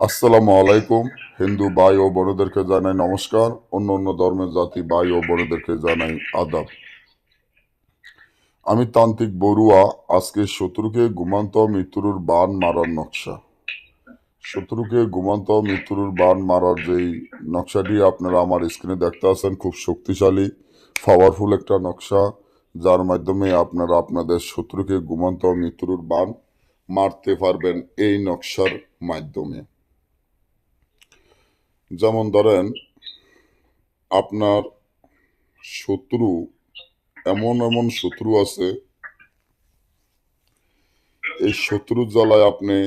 আসসালামু আলাইকুম। হিন্দু ভাই ও বোনেদেরকে জানাই নমস্কার। অন্য অন্য ধর্মের জাতি ভাই ও বোনেদেরকে জানাই আদাব। আমি তান্ত্রিক বড়ুয়া। আজকে শত্রুকে ঘুমান্ত মৃত্যুর বান মারার নকশা। শত্রুকে ঘুমান্ত মৃত্যুর বান মারার যেই নকশাটি আপনারা আমার স্ক্রিনে দেখতে আছেন, খুব শক্তিশালী পাওয়ারফুল একটা নকশা, যার মাধ্যমে আপনারা আপনাদের শত্রুকে ঘুমান্ত মৃত্যুর বান মারতে পারবেন এই নকশার মাধ্যমে। যেমন ধরেন, আপনার শত্রু, এমন এমন শত্রু আছে, এই শত্রুর জ্বালায় আপনি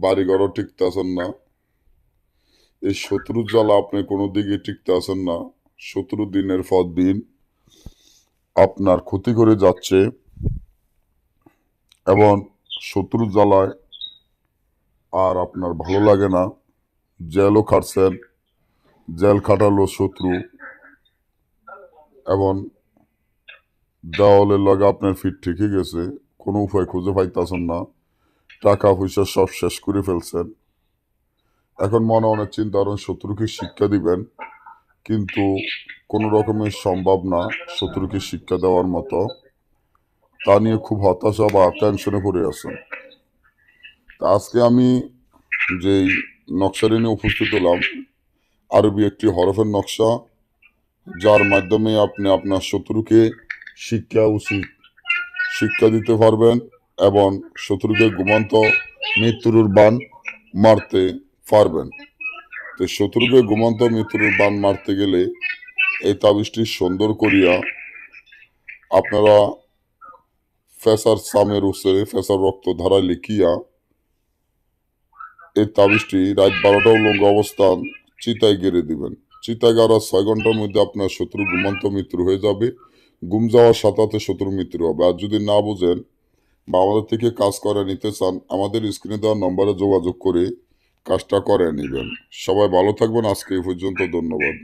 বাড়িঘরও টিকতে আছেন না, এই শত্রুর জ্বালা আপনি কোনো দিকে টিকতে আছেন না। শত্রু দিনের পর দিন আপনার ক্ষতি করে যাচ্ছে এবং শত্রুর জ্বালায় আর আপনার ভালো লাগে না। জেলও খাটছেন, জেল খাটালো শত্রু, এবং দেওয়ালের লগে আপনার ফিট ঠিকই গেছে, কোনো উপায় খুঁজে পাইতেছেন না, টাকা পয়সা সব শেষ করে ফেলছেন। এখন মনে অনেক চিন্তা করেন শত্রুকে শিক্ষা দিবেন, কিন্তু কোনো রকমের সম্ভব না শত্রুকে শিক্ষা দেওয়ার মতো। তা নিয়ে খুব হতাশা বা টেনশনে পড়ে আছেন। তা আজকে আমি যেই নকশাটি নিয়ে উপস্থিত হলাম, আরবি একটি হরফের নকশা, যার মাধ্যমে আপনি আপনার শত্রুকে শিক্ষা দিতে পারবেন এবং শত্রুকে ঘুমন্ত মৃত্যুর বান মারতে পারবেন। তো শত্রুকে ঘুমন্ত মৃত্যুর বান মারতে গেলে এই তাবিজটি সুন্দর করিয়া আপনারা ফেসার সামের উসরে ফেসার রক্ত ধারা লিখিয়া এই তাবিজটি রাত 12টা উলঙ্গ অবস্থান চিতায় গেড়ে দিবেন। চিতায় গাড়ার 6 ঘন্টার মধ্যে আপনার শত্রু ঘুমন্ত মৃত্যু হয়ে যাবে। ঘুম যাওয়ার সাথে সাথে শত্রু মৃত্যু হবে। আর যদি না বুঝেন বা আমাদের থেকে কাজ করে নিতে চান, আমাদের স্ক্রিনে দেওয়া নম্বরে যোগাযোগ করে কাজটা করে নেবেন। সবাই ভালো থাকবেন। আজকে এই পর্যন্ত, ধন্যবাদ।